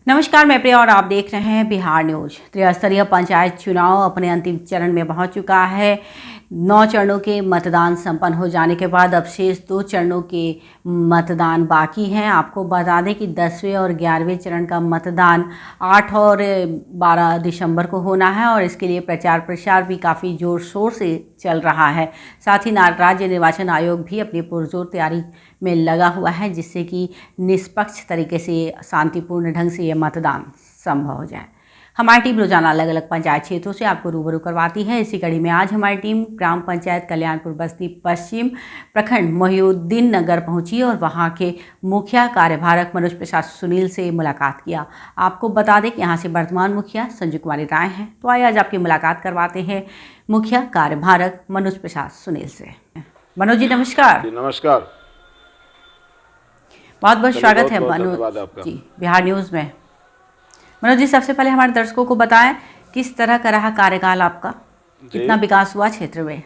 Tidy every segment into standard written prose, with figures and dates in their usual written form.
नमस्कार, मैं प्रिया और आप देख रहे हैं बिहार न्यूज। त्रिस्तरीय पंचायत चुनाव अपने अंतिम चरण में पहुंच चुका है। 9 चरणों के मतदान संपन्न हो जाने के बाद अब शेष 2 चरणों के मतदान बाकी हैं। आपको बता दें कि 10वें और 11वें चरण का मतदान 8 और 12 दिसंबर को होना है और इसके लिए प्रचार प्रसार भी काफ़ी ज़ोर शोर से चल रहा है। साथ ही राज्य निर्वाचन आयोग भी अपनी पुरजोर तैयारी में लगा हुआ है, जिससे कि निष्पक्ष तरीके से शांतिपूर्ण ढंग से ये मतदान संभव हो जाए। हमारी टीम रोजाना अलग अलग पंचायत क्षेत्रों से आपको रूबरू करवाती है। इसी कड़ी में आज हमारी टीम ग्राम पंचायत कल्याणपुर बस्ती पश्चिम प्रखंड मोहिउद्दीन नगर पहुंची और वहां के मुखिया कार्यभारक मनोज प्रसाद सुनील से मुलाकात किया। आपको बता दें कि यहाँ से वर्तमान मुखिया संजू कुमारी राय हैं। तो आइए आज आपकी मुलाकात करवाते हैं मुखिया कार्यभारक मनोज प्रसाद सुनील से। मनोज जी नमस्कार। नमस्कार, बहुत बहुत स्वागत है मनोज जी बिहार न्यूज़ में। मनोज जी, सबसे पहले हमारे दर्शकों को बताएं किस तरह का रहा कार्यकाल आपका, कितना विकास हुआ क्षेत्र में।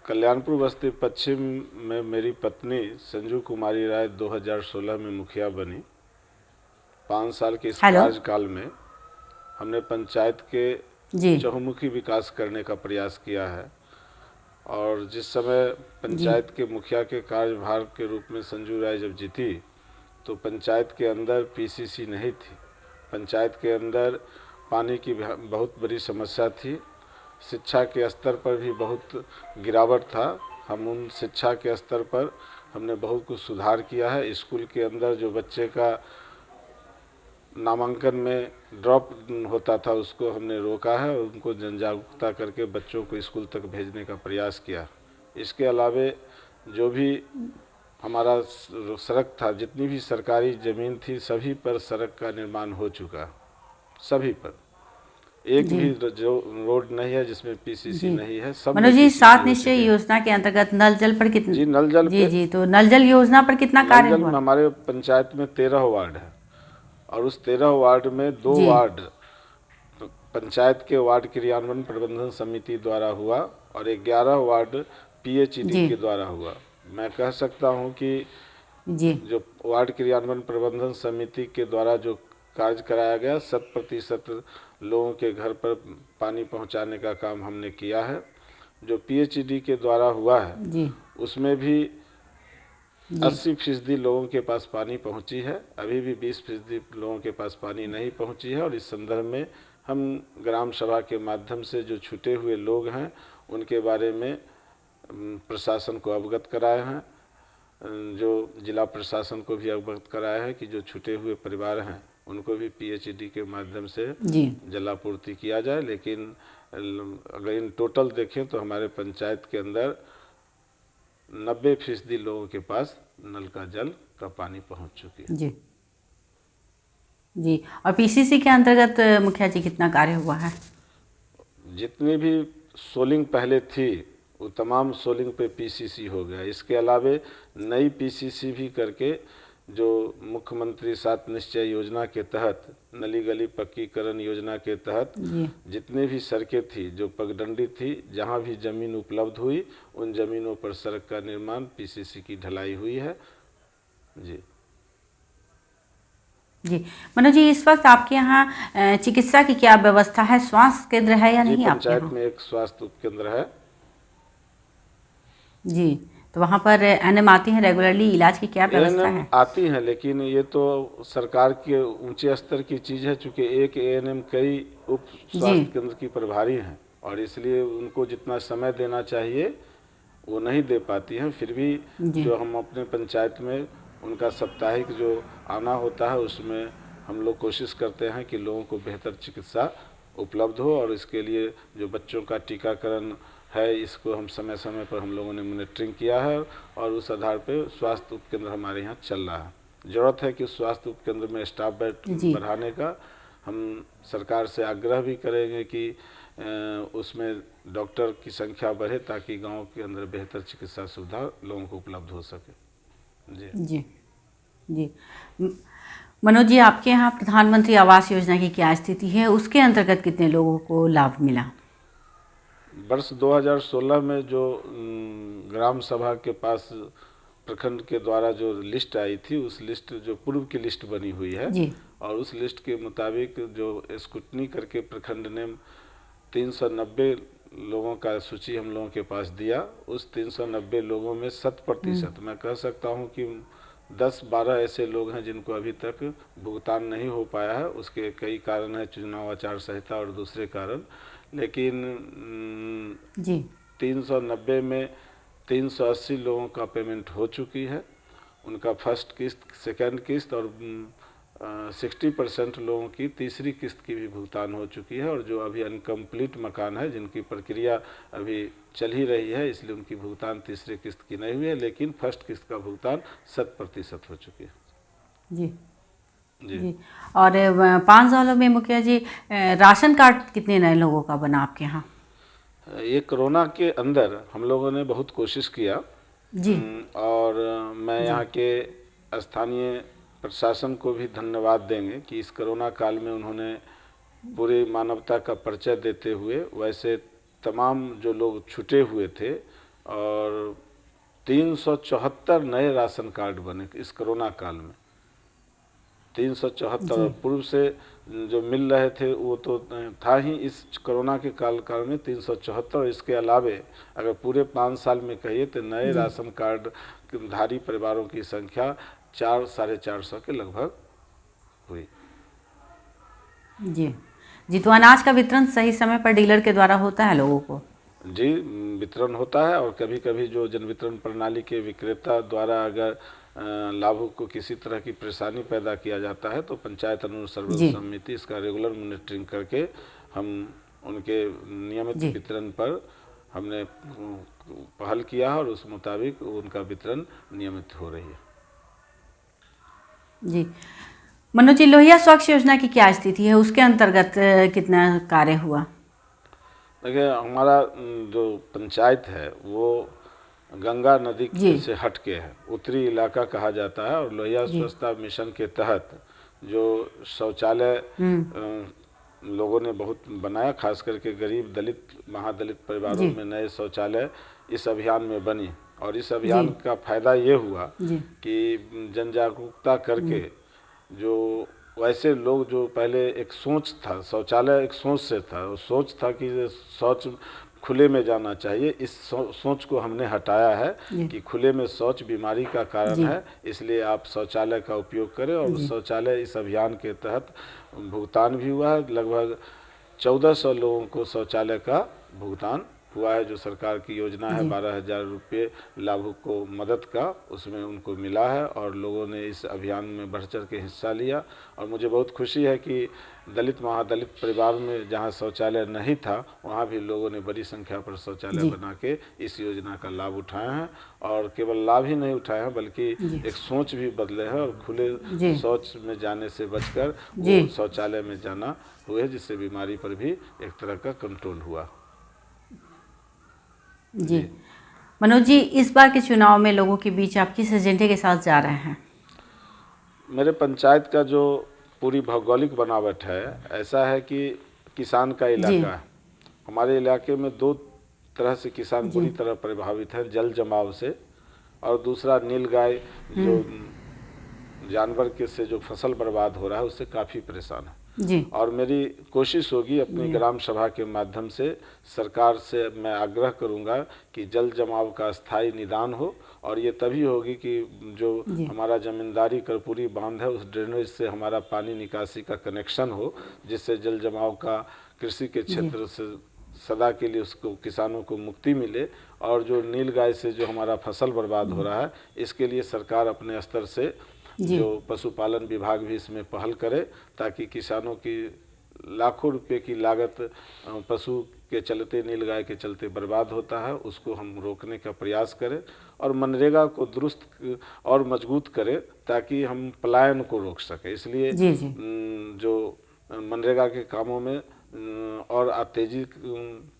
कल्याणपुर बस्ती पश्चिम में मेरी पत्नी संजू कुमारी राय 2016 में मुखिया बनी। 5 साल के इस कार्यकाल में हमने पंचायत के चहुमुखी विकास करने का प्रयास किया है और जिस समय पंचायत के मुखिया के कार्यभार के रूप में संजू राय जब जीती तो पंचायत के अंदर पीसीसी नहीं थी। पंचायत के अंदर पानी की बहुत बड़ी समस्या थी। शिक्षा के स्तर पर भी बहुत गिरावट था। हम उन शिक्षा के स्तर पर हमने बहुत कुछ सुधार किया है। स्कूल के अंदर जो बच्चे का नामांकन में ड्रॉप होता था उसको हमने रोका है और उनको जन जागरूकता करके बच्चों को स्कूल तक भेजने का प्रयास किया। इसके अलावे जो भी हमारा सड़क था, जितनी भी सरकारी ज़मीन थी सभी पर सड़क का निर्माण हो चुका, सभी पर एक भी जो रोड नहीं है जिसमें पीसीसी नहीं है। सब मनोज जी, 7 निश्चय योजना के अंतर्गत नल जल पर कितना? जी नल जल जी तो नल जल योजना पर कितना कार्य हुआ? हमारे पंचायत में 13 वार्ड है और उस 13 वार्ड में 2 वार्ड पंचायत के वार्ड क्रियान्वयन प्रबंधन समिति द्वारा हुआ और 11 वार्ड पीएचईडी के द्वारा हुआ। मैं कह सकता हूं कि जो वार्ड क्रियान्वयन प्रबंधन समिति के द्वारा जो कार्य कराया गया 100% लोगों के घर पर पानी पहुंचाने का काम हमने किया है। जो पीएचईडी के द्वारा हुआ है उसमें भी 80% लोगों के पास पानी पहुंची है। अभी भी 20% लोगों के पास पानी नहीं पहुंची है और इस संदर्भ में हम ग्राम सभा के माध्यम से जो छूटे हुए लोग हैं उनके बारे में प्रशासन को अवगत कराए हैं। जो जिला प्रशासन को भी अवगत कराया है कि जो छूटे हुए परिवार हैं उनको भी पीएचईडी के माध्यम से जलापूर्ति किया जाए। लेकिन अगर इन टोटल देखें तो हमारे पंचायत के अंदर 90% लोगों के पास नल का जल का पानी पहुंच चुकी है। जी और पीसीसी के अंतर्गत मुखिया जी कितना कार्य हुआ है? जितनी भी सोलिंग पहले थी वो तमाम सोलिंग पे पीसीसी हो गया। इसके अलावे नई पीसीसी भी करके जो मुख्यमंत्री 7 निश्चय योजना के तहत नली गली पक्कीकरण योजना के तहत जितने भी सड़कें थी जो पगडंडी थी, जहां भी जमीन उपलब्ध हुई उन जमीनों पर सड़क का निर्माण पीसीसी की ढलाई हुई है। जी मनोज जी, इस वक्त आपके यहाँ चिकित्सा की क्या व्यवस्था है? स्वास्थ्य केंद्र है या नहीं? पंचायत में एक स्वास्थ्य उपकेंद्र है। जी तो वहाँ पर एएनएम आती हैं रेगुलरली, इलाज की क्या व्यवस्था है? आती हैं, लेकिन ये तो सरकार के ऊंचे स्तर की चीज़ है। चूँकि एक एएनएम कई उप स्वास्थ्य केंद्र की प्रभारी हैं और इसलिए उनको जितना समय देना चाहिए वो नहीं दे पाती हैं। फिर भी जो हम अपने पंचायत में उनका साप्ताहिक जो आना होता है उसमें हम लोग कोशिश करते हैं कि लोगों को बेहतर चिकित्सा उपलब्ध हो और इसके लिए जो बच्चों का टीकाकरण है इसको हम समय समय पर हम लोगों ने मॉनिटरिंग किया है और उस आधार पर स्वास्थ्य उपकेंद्र हमारे यहाँ चल रहा है। ज़रूरत है कि स्वास्थ्य उपकेंद्र में स्टाफ बेड बढ़ाने का हम सरकार से आग्रह भी करेंगे कि उसमें डॉक्टर की संख्या बढ़े ताकि गांव के अंदर बेहतर चिकित्सा सुविधा लोगों को उपलब्ध हो सके। जी मनोज जी, आपके यहाँ प्रधानमंत्री आवास योजना की क्या स्थिति है? उसके अंतर्गत कितने लोगों को लाभ मिला? वर्ष 2016 में जो ग्राम सभा के पास प्रखंड के द्वारा जो लिस्ट आई थी, उस लिस्ट जो पूर्व की लिस्ट बनी हुई है जी। और उस लिस्ट के मुताबिक जो स्क्रूटनी करके प्रखंड ने 390 लोगों का सूची हम लोगों के पास दिया। उस 390 लोगों में 100% मैं कह सकता हूं कि 10-12 ऐसे लोग हैं जिनको अभी तक भुगतान नहीं हो पाया है। उसके कई कारण हैं, चुनाव आचार संहिता और दूसरे कारण, लेकिन जी 390 में 380 लोगों का पेमेंट हो चुकी है। उनका फर्स्ट किस्त, सेकंड किस्त और 60% लोगों की तीसरी किस्त की भी भुगतान हो चुकी है। और जो अभी अनकम्प्लीट मकान है, जिनकी प्रक्रिया अभी चल ही रही है, इसलिए उनकी भुगतान तीसरी किस्त की नहीं हुई है, लेकिन फर्स्ट किस्त का भुगतान 100% हो चुकी है। जी जी, जी। और 5 सालों में मुखिया जी राशन कार्ड कितने नए लोगों का बना आपके यहाँ? ये कोरोना के अंदर हम लोगों ने बहुत कोशिश किया जी। और मैं यहाँ के स्थानीय प्रशासन को भी धन्यवाद देंगे कि इस कोरोना काल में उन्होंने पूरी मानवता का परिचय देते हुए वैसे तमाम जो लोग छूटे हुए थे, और 374 नए राशन कार्ड बने इस कोरोना काल में। 374 पूर्व से जो मिल रहे थे वो तो था ही, इस कोरोना के काल में 374। इसके अलावे अगर पूरे 5 साल में कहिए तो नए राशन कार्ड धारी परिवारों की संख्या 400-450 के लगभग हुई। जी जी। तो अनाज का वितरण सही समय पर डीलर के द्वारा होता है लोगों को? जी, वितरण होता है। और कभी कभी जो जन वितरण प्रणाली के विक्रेता द्वारा अगर लाभुक को किसी तरह की परेशानी पैदा किया जाता है तो पंचायत अनुसंधान समिति इसका रेगुलर मॉनिटरिंग करके हम उनके नियमित वितरण पर हमने पहल किया है और उस मुताबिक उनका वितरण नियमित हो रही है। जी। मनोज जी, लोहिया स्वच्छ योजना की क्या स्थिति है? उसके अंतर्गत कितना कार्य हुआ? देखिए, हमारा जो पंचायत है वो गंगा नदी से हट के है, उत्तरी इलाका कहा जाता है। और लोहिया स्वच्छता मिशन के तहत जो शौचालय लोगों ने बहुत बनाया, खास करके गरीब दलित महादलित परिवारों में नए शौचालय इस अभियान में बनी। और इस अभियान का फायदा ये हुआ कि जन जागरूकता करके जो वैसे लोग जो पहले एक सोच था, शौचालय एक सोच से था, वो सोच था कि शौच खुले में जाना चाहिए, इस सोच को हमने हटाया है कि खुले में शौच बीमारी का कारण है, इसलिए आप शौचालय का उपयोग करें। और शौचालय इस अभियान के तहत भुगतान भी हुआ है। लगभग 1400 लोगों को शौचालय का भुगतान हुआ है। जो सरकार की योजना है 12,000 रुपये लाभुक को मदद का, उसमें उनको मिला है और लोगों ने इस अभियान में बढ़ चढ़ के हिस्सा लिया। और मुझे बहुत खुशी है कि दलित महादलित परिवार में जहां शौचालय नहीं था वहां भी लोगों ने बड़ी संख्या पर शौचालय बना के इस योजना का लाभ उठाए हैं। और केवल लाभ ही नहीं उठाए हैं बल्कि एक सोच भी बदले हैं और खुले शौच में जाने से बचकर वो शौचालय में जाना हुए, जिससे बीमारी पर भी एक तरह का कंट्रोल हुआ। जी। मनोज जी, इस बार के चुनाव में लोगों के बीच आप किस एजेंडे के साथ जा रहे हैं? मेरे पंचायत का जो पूरी भौगोलिक बनावट है ऐसा है कि किसान का इलाका है। हमारे इलाके में 2 तरह से किसान बुरी तरह प्रभावित है, जल जमाव से, और दूसरा नीलगाय जो जानवर के से जो फसल बर्बाद हो रहा है उससे काफ़ी परेशान है। और मेरी कोशिश होगी अपनी ग्राम सभा के माध्यम से सरकार से मैं आग्रह करूंगा कि जल जमाव का स्थायी निदान हो। और ये तभी होगी कि जो हमारा जमींदारी कर्पूरी बांध है उस ड्रेनेज से हमारा पानी निकासी का कनेक्शन हो, जिससे जल जमाव का कृषि के क्षेत्र से सदा के लिए उसको किसानों को मुक्ति मिले। और जो नीलगाय से जो हमारा फसल बर्बाद हो रहा है इसके लिए सरकार अपने स्तर से जो पशुपालन विभाग भी इसमें पहल करे, ताकि किसानों की लाखों रुपए की लागत पशु के चलते, नीलगाय के चलते बर्बाद होता है, उसको हम रोकने का प्रयास करें। और मनरेगा को दुरुस्त और मजबूत करें ताकि हम पलायन को रोक सकें। इसलिए जो मनरेगा के कामों में और तेजी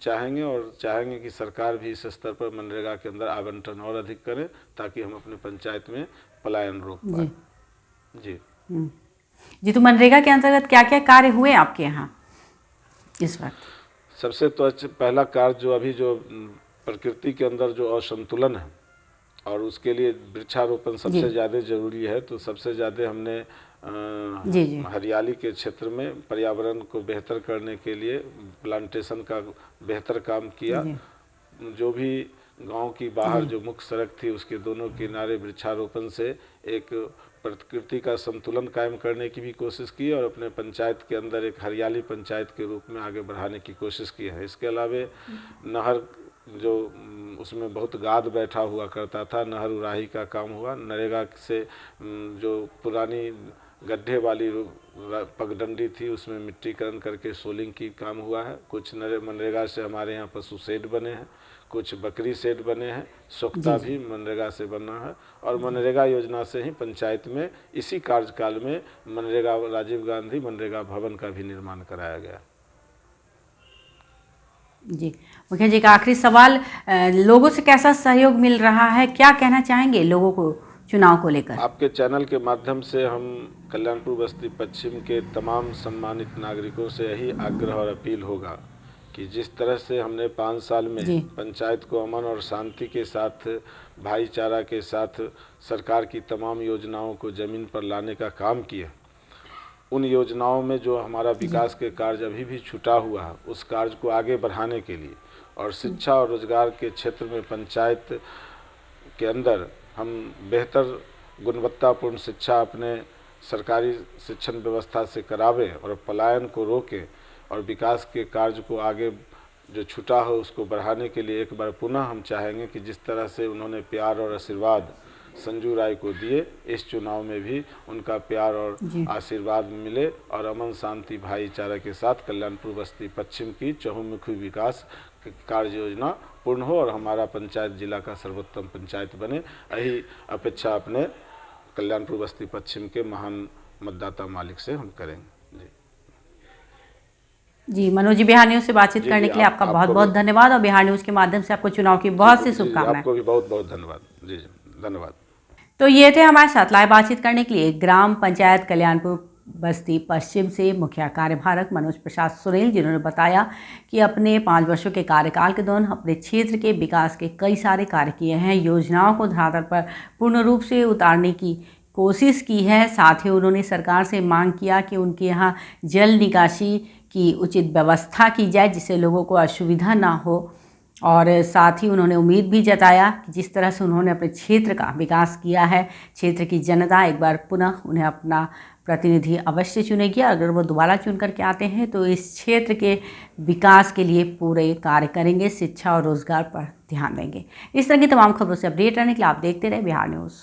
चाहेंगे और चाहेंगे कि सरकार भी इस स्तर पर मनरेगा के अंदर आवंटन और अधिक करे ताकि हम अपने पंचायत में पलायन रोक पाए। जी। तो मनरेगा के अंतर्गत क्या क्या कार्य हुए आपके यहाँ इस वक्त? सबसे तो पहला कार्य जो अभी जो प्रकृति के अंदर जो असंतुलन है और उसके लिए वृक्षारोपण सबसे ज़्यादा ज़रूरी है। तो सबसे ज़्यादा हमने हरियाली के क्षेत्र में पर्यावरण को बेहतर करने के लिए प्लांटेशन का बेहतर काम किया। जो भी गांव की बाहर जो मुख्य सड़क थी उसके दोनों किनारे वृक्षारोपण से एक प्रकृति का संतुलन कायम करने की भी कोशिश की और अपने पंचायत के अंदर एक हरियाली पंचायत के रूप में आगे बढ़ाने की कोशिश की है। इसके अलावा नहर जो उसमें बहुत गाद बैठा हुआ करता था, नहर उराही का काम हुआ। नरेगा से जो पुरानी गड्ढे वाली पगडंडी थी उसमें मिट्टीकरण करके सोलिंग की काम हुआ है। कुछ मनरेगा से हमारे यहाँ पशु शेड बने हैं, कुछ बकरी शेड बने हैं, सोख्ता भी मनरेगा से बना है। और मनरेगा योजना से ही पंचायत में इसी कार्यकाल में मनरेगा राजीव गांधी मनरेगा भवन का भी निर्माण कराया गया। जी मुखिया जी का आखिरी सवाल, लोगों से कैसा सहयोग मिल रहा है, क्या कहना चाहेंगे लोगों को चुनाव को लेकर? आपके चैनल के माध्यम से हम कल्याणपुर बस्ती पश्चिम के तमाम सम्मानित नागरिकों से यही आग्रह और अपील होगा कि जिस तरह से हमने 5 साल में पंचायत को अमन और शांति के साथ, भाईचारा के साथ सरकार की तमाम योजनाओं को ज़मीन पर लाने का काम किया, उन योजनाओं में जो हमारा विकास के कार्य अभी भी छूटा हुआ है उस कार्य को आगे बढ़ाने के लिए और शिक्षा और रोजगार के क्षेत्र में पंचायत के अंदर हम बेहतर गुणवत्तापूर्ण शिक्षा अपने सरकारी शिक्षण व्यवस्था से करावें और पलायन को रोकें और विकास के कार्य को आगे जो छूटा हो उसको बढ़ाने के लिए एक बार पुनः हम चाहेंगे कि जिस तरह से उन्होंने प्यार और आशीर्वाद संजू राय को दिए, इस चुनाव में भी उनका प्यार और आशीर्वाद मिले और अमन शांति भाईचारा के साथ कल्याणपुर बस्ती पश्चिम की चहुमुखी विकास कार्य योजना पूर्ण हो और हमारा पंचायत जिला का सर्वोत्तम पंचायत बने। यही अपेक्षा अपने कल्याणपुर बस्ती पश्चिम के महान मतदाता मालिक से हम करेंगे। जी मनोज जी, बिहार न्यूज़ से बातचीत करने के लिए आपका बहुत बहुत धन्यवाद और बिहार न्यूज़ के माध्यम से आपको चुनाव की बहुत सी शुभकामनाएं। आपको भी बहुत बहुत धन्यवाद। जी धन्यवाद। तो ये थे हमारे साथ लाइव बातचीत करने के लिए ग्राम पंचायत कल्याणपुर बस्ती पश्चिम से मुखिया कार्यभारक मनोज प्रसाद सुरेल, जिन्होंने बताया कि अपने 5 वर्षों के कार्यकाल के दौरान अपने क्षेत्र के विकास के कई सारे कार्य किए हैं, योजनाओं को धरातल पर पूर्ण रूप से उतारने की कोशिश की है। साथ ही उन्होंने सरकार से मांग किया कि उनके यहाँ जल निकासी की उचित व्यवस्था की जाए जिससे लोगों को असुविधा ना हो। और साथ ही उन्होंने उम्मीद भी जताया कि जिस तरह से उन्होंने अपने क्षेत्र का विकास किया है, क्षेत्र की जनता एक बार पुनः उन्हें अपना प्रतिनिधि अवश्य चुनेगी। अगर वो दोबारा चुन करके आते हैं तो इस क्षेत्र के विकास के लिए पूरे कार्य करेंगे, शिक्षा और रोजगार पर ध्यान देंगे। इस तरह की तमाम खबरों से अपडेट रहने के लिए आप देखते रहे बिहार न्यूज़।